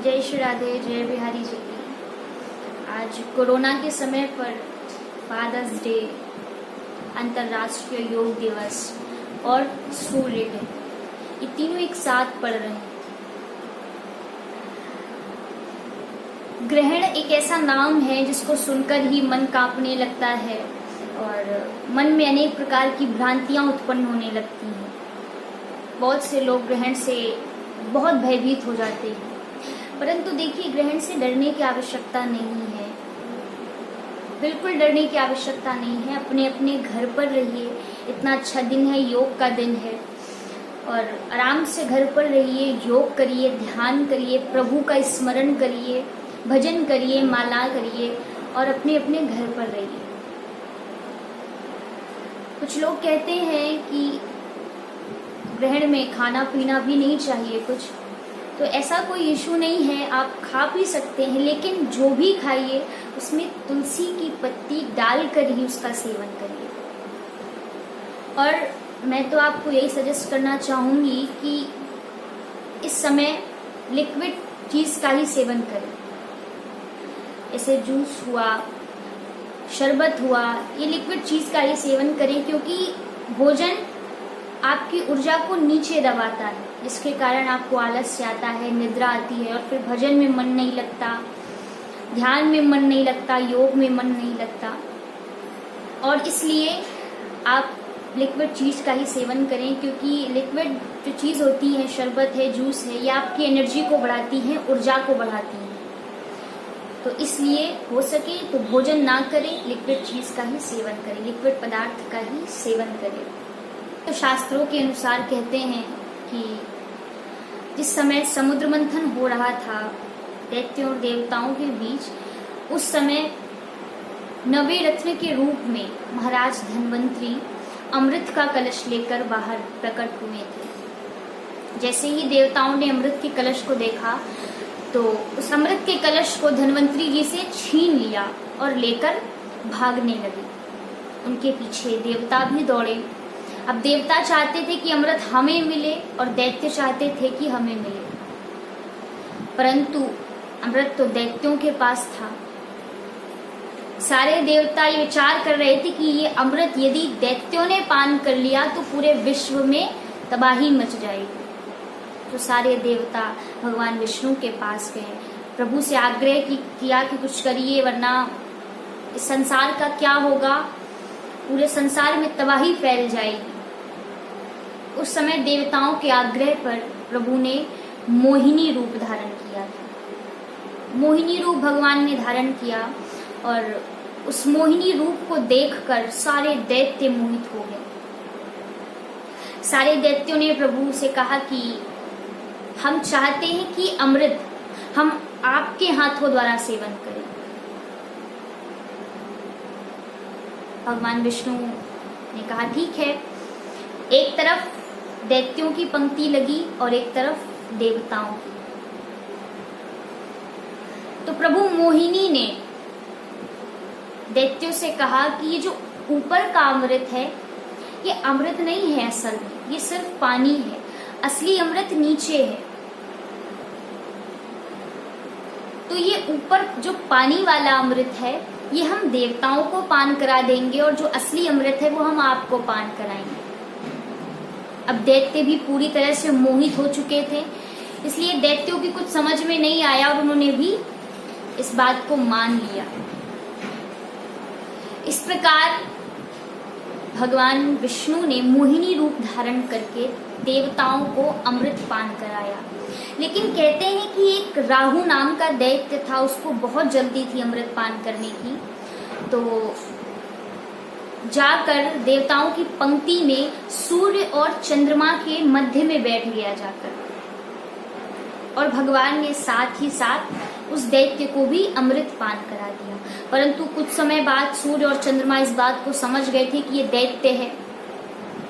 जय श्री राधे, जय बिहारी जी की। आज कोरोना के समय पर फादर्स डे, अंतर्राष्ट्रीय योग दिवस और सूर्य डे, ये तीनों एक साथ पड़ रहे हैं। ग्रहण एक ऐसा नाम है जिसको सुनकर ही मन कांपने लगता है और मन में अनेक प्रकार की भ्रांतियां उत्पन्न होने लगती हैं। बहुत से लोग ग्रहण से बहुत भयभीत हो जाते हैं, परंतु देखिए, ग्रहण से डरने की आवश्यकता नहीं है। बिल्कुल डरने की आवश्यकता नहीं है। अपने अपने घर पर रहिए। इतना अच्छा दिन है, योग का दिन है, और आराम से घर पर रहिए, योग करिए, ध्यान करिए, प्रभु का स्मरण करिए, भजन करिए, माला करिए और अपने अपने घर पर रहिए। कुछ लोग कहते हैं कि ग्रहण में खाना पीना भी नहीं चाहिए कुछ, तो ऐसा कोई इशू नहीं है, आप खा पी सकते हैं, लेकिन जो भी खाइए उसमें तुलसी की पत्ती डालकर ही उसका सेवन करिए। और मैं तो आपको यही सजेस्ट करना चाहूंगी कि इस समय लिक्विड चीज का ही सेवन करें। जैसे जूस हुआ, शरबत हुआ, ये लिक्विड चीज का ही सेवन करें, क्योंकि भोजन आपकी ऊर्जा को नीचे दबाता है, जिसके कारण आपको आलस्य आता है, निद्रा आती है और फिर भजन में मन नहीं लगता, ध्यान में मन नहीं लगता, योग में मन नहीं लगता। और इसलिए आप लिक्विड चीज का ही सेवन करें, क्योंकि लिक्विड जो चीज होती है, शरबत है, जूस है, ये आपकी एनर्जी को बढ़ाती है, ऊर्जा को बढ़ाती है। तो इसलिए हो सके तो भोजन ना करें, लिक्विड चीज का ही सेवन करें, लिक्विड पदार्थ का ही सेवन करें। तो शास्त्रों के अनुसार कहते हैं कि जिस समय समुद्र मंथन हो रहा था दैत्यों और देवताओं के बीच, उस समय 9वें रत्न के रूप में महाराज धन्वंतरी अमृत का कलश लेकर बाहर प्रकट हुए थे। जैसे ही देवताओं ने अमृत के कलश को देखा तो उस अमृत के कलश को धन्वंतरी जी से छीन लिया और लेकर भागने लगे। उनके पीछे देवता भी दौड़े। अब देवता चाहते थे कि अमृत हमें मिले और दैत्य चाहते थे कि हमें मिले, परंतु अमृत तो दैत्यों के पास था। सारे देवता ये विचार कर रहे थे कि ये अमृत यदि दैत्यों ने पान कर लिया तो पूरे विश्व में तबाही मच जाएगी। तो सारे देवता भगवान विष्णु के पास गए, प्रभु से आग्रह किया कि कुछ करिए, वरना इस संसार का क्या होगा, पूरे संसार में तबाही फैल जाएगी। उस समय देवताओं के आग्रह पर प्रभु ने मोहिनी रूप धारण किया था। मोहिनी रूप भगवान ने धारण किया और उस मोहिनी रूप को देखकर सारे दैत्य मोहित हो गए। सारे दैत्यों ने प्रभु से कहा कि हम चाहते हैं कि अमृत हम आपके हाथों द्वारा सेवन करें। भगवान विष्णु ने कहा ठीक है। एक तरफ दैत्यों की पंक्ति लगी और एक तरफ देवताओं की। तो प्रभु मोहिनी ने दैत्यों से कहा कि ये जो ऊपर का अमृत है, ये अमृत नहीं है, असल में ये सिर्फ पानी है, असली अमृत नीचे है। तो ये ऊपर जो पानी वाला अमृत है, ये हम देवताओं को पान करा देंगे और जो असली अमृत है वो हम आपको पान कराएंगे। अब दैत्य भी पूरी तरह से मोहित हो चुके थे, इसलिए दैत्यों की कुछ समझ में नहीं आया और उन्होंने भी इस बात को मान लिया। इस प्रकार भगवान विष्णु ने मोहिनी रूप धारण करके देवताओं को अमृत पान कराया। लेकिन कहते हैं कि एक राहु नाम का दैत्य था, उसको बहुत जल्दी थी अमृत पान करने की, तो जाकर देवताओं की पंक्ति में सूर्य और चंद्रमा के मध्य में बैठ गया जाकर, और भगवान ने साथ ही साथ उस दैत्य को भी अमृत पान करा दिया। परंतु कुछ समय बाद सूर्य और चंद्रमा इस बात को समझ गए थे कि ये दैत्य है।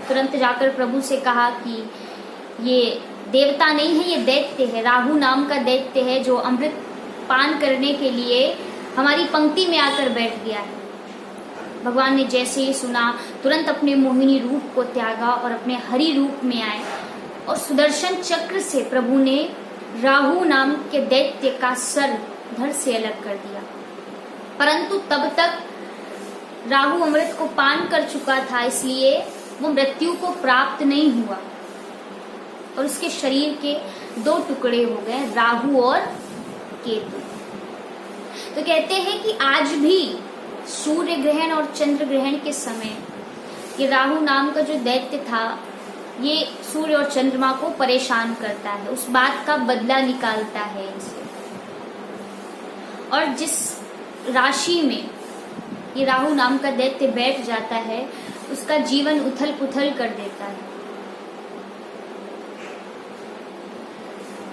तुरंत जाकर प्रभु से कहा कि ये देवता नहीं है, ये दैत्य है, राहु नाम का दैत्य है, जो अमृत पान करने के लिए हमारी पंक्ति में आकर बैठ गया है। भगवान ने जैसे ही सुना, तुरंत अपने मोहिनी रूप को त्यागा और अपने हरि रूप में आए और सुदर्शन चक्र से प्रभु ने राहु नाम के दैत्य का सर धड़ से अलग कर दिया। परंतु तब तक राहु अमृत को पान कर चुका था, इसलिए वो मृत्यु को प्राप्त नहीं हुआ और उसके शरीर के 2 टुकड़े हो गए, राहु और केतु। तो कहते हैं कि आज भी सूर्य ग्रहण और चंद्र ग्रहण के समय ये राहु नाम का जो दैत्य था, ये सूर्य और चंद्रमा को परेशान करता है, उस बात का बदला निकालता है इनसे। और जिस राशि में ये राहु नाम का दैत्य बैठ जाता है, उसका जीवन उथल पुथल कर देता है।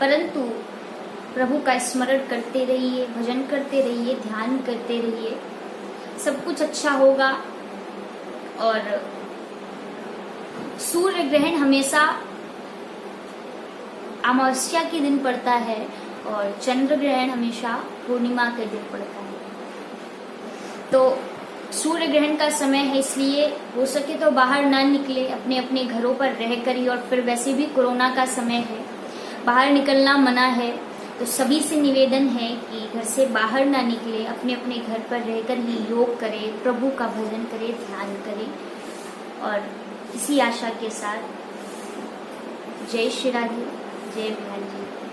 परंतु प्रभु का स्मरण करते रहिए, भजन करते रहिए, ध्यान करते रहिए, सब कुछ अच्छा होगा। और सूर्य ग्रहण हमेशा अमावस्या के दिन पड़ता है और चंद्र ग्रहण हमेशा पूर्णिमा के दिन पड़ता है। तो सूर्य ग्रहण का समय है, इसलिए हो सके तो बाहर ना निकले, अपने अपने घरों पर रहकर ही। और फिर वैसे भी कोरोना का समय है, बाहर निकलना मना है, तो सभी से निवेदन है कि घर से बाहर ना निकले, अपने अपने घर पर रहकर ही योग करें, प्रभु का भजन करें, ध्यान करें। और इसी आशा के साथ जय श्री राधे, जय बिहारी जी।